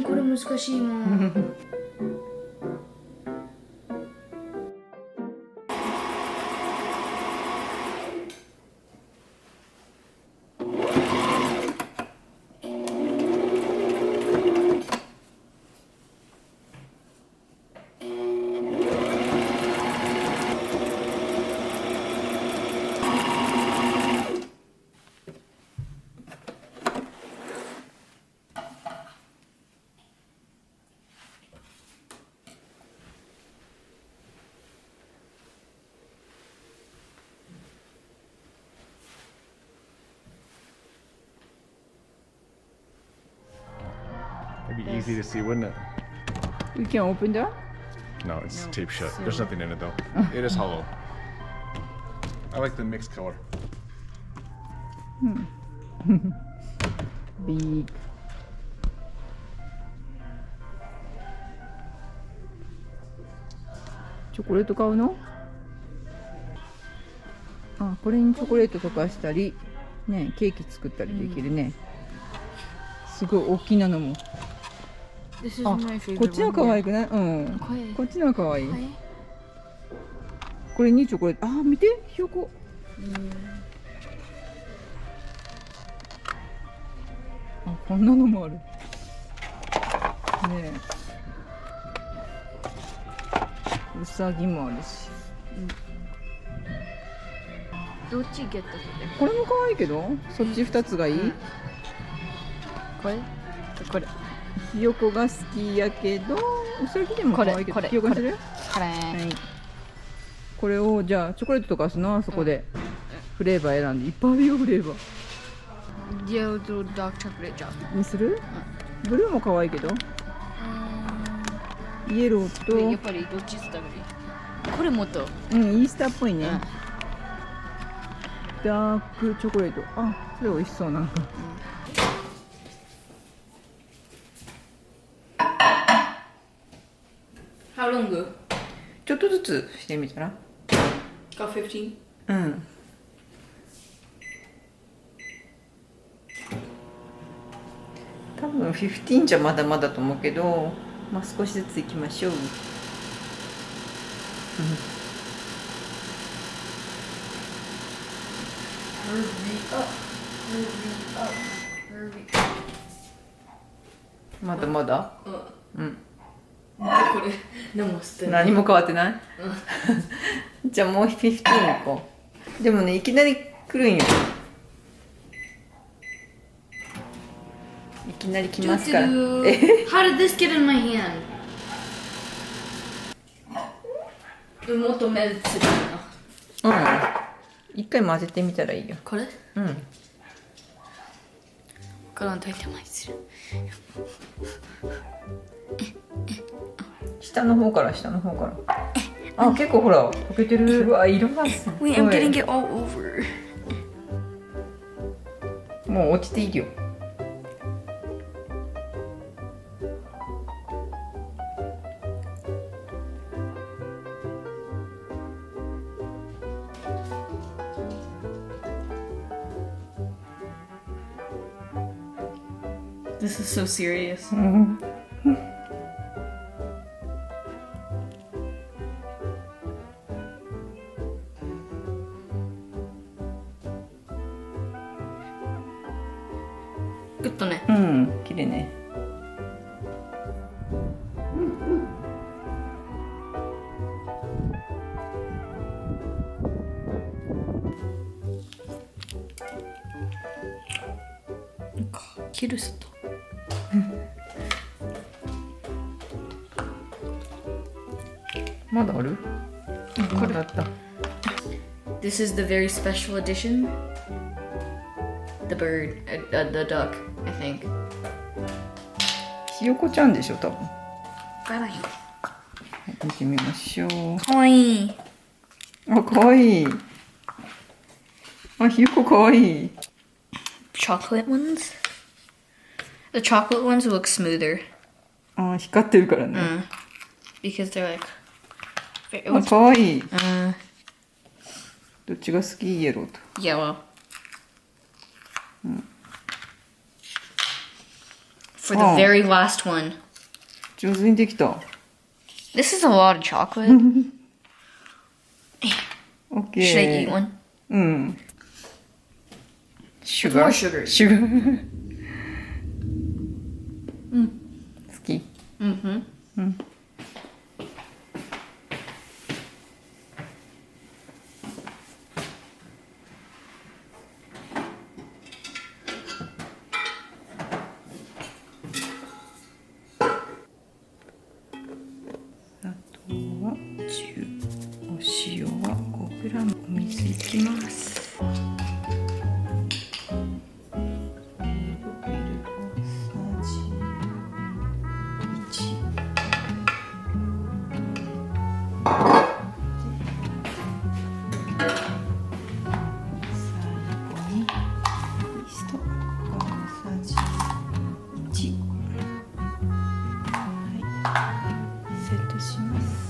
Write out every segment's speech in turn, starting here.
これ難しいもん。It'd be easy to see, wouldn't it? We can open that? No, it's taped shut. There's nothing in it though. It is hollow. I like the mixed color. Big. チョコレート買うの？あ、これにチョコレート溶かしたり、ね、ケーキ作ったりできるね。すごい大きなのも。あ、こっちの可愛くない？うん。こっちの可愛い。これにチョコレート。あ、見て、ひよこ。あ、こんなのもある。ねえ。うさぎもあるし。どっちゲットする？これも可愛いけど、そっち2つがいい？これ？これ。ひよこが好きやけど、うさぎでも可愛いけど、ひよこにする？これ。はい。これをじゃあチョコレートとかすのあそこでフレーバー選んでいっぱいあるよフレーバー。イエローとダークチョコレートにする？ブルーも可愛いけど。イエローとやっぱりどっち食べる？これもっとイースターっぽいね。ダークチョコレート。あ、それ美味しそうなんか。How long? ちょっとずつしてみたら。Got 15? うん。多分15じゃまだまだと思うけど、まあ少しずついきましょう。まだまだ？うん。これ何も変わってない？じゃあもう15行こう。でもね、いきなり来るんよ。いきなり来ますから。How did this get in my hand? もっと目つるな。うん。一回混ぜてみたらいいよ。これ？うん。からんといてもいいする。下の方から下の方から。あ、結構ほら溶けてる。うわ、色がすごい。Wait, I'm getting it all over. もう落ちていいよ。This is so serious. グッとね。うん、綺麗ね。なんかキルスと。まだある？これだった。This is the very special edition. The bird, the duck, I think. ひよこちゃんでしょ、多分。かわいい。見てみましょう。かわいい。あ、かわいい。あ、ひよこかわいい。Chocolate ones? The chocolate ones look smoother. あ、光ってるからね。Because they're like... あ、かわいい。どっちが好き？イエローと。Yellow. For the very last one. 上手にできた。This is a lot of chocolate. OK。Should I eat one? うん。シュ More ガー。 sugar. シュガー。好き。Mm-hmm. あとはお塩は 5g お水いきます。セットします。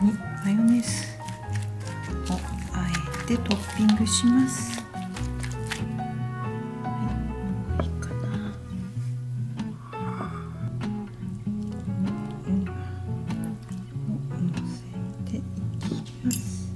にマヨネーズをあえてトッピングします。はい、いいかな。乗せていきます。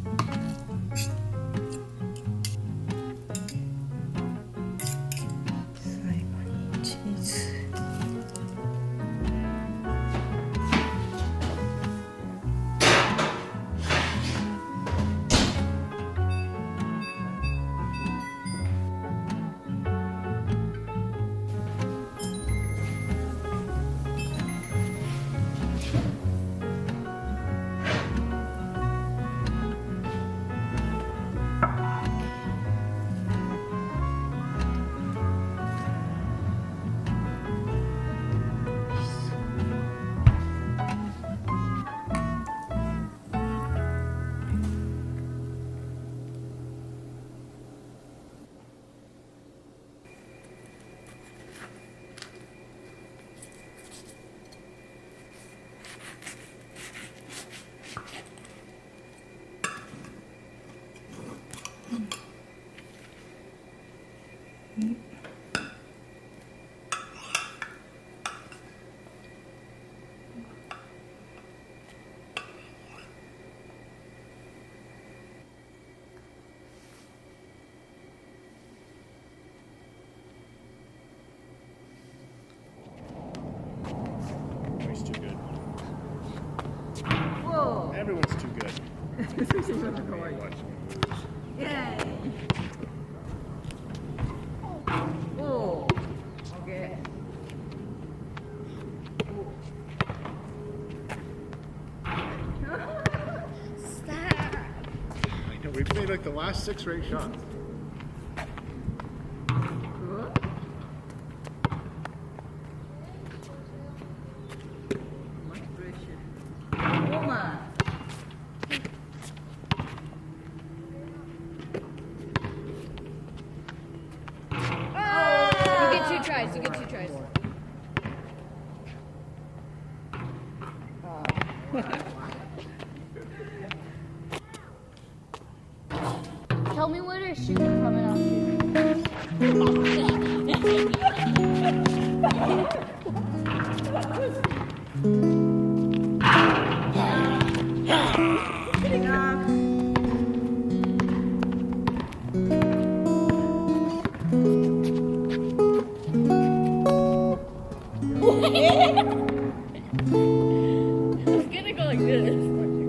He's too good. お Everyone's too good. ーかわいい。 Watch. イエーイ。おお。オッケー。I know, we've made like the last 6 or 8 shots. Much pressure. Woman. You get 2 tries. You get 2 tries. Tell me where to shoot from and I'll shoot. Enough. It's gonna go like this. You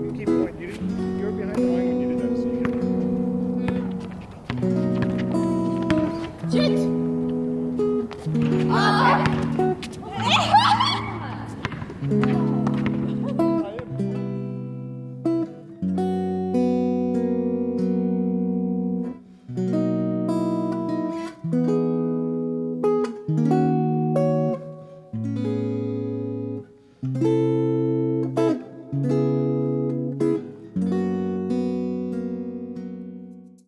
can keep going. You were behind the line when you did that, so you can. Shit! I am.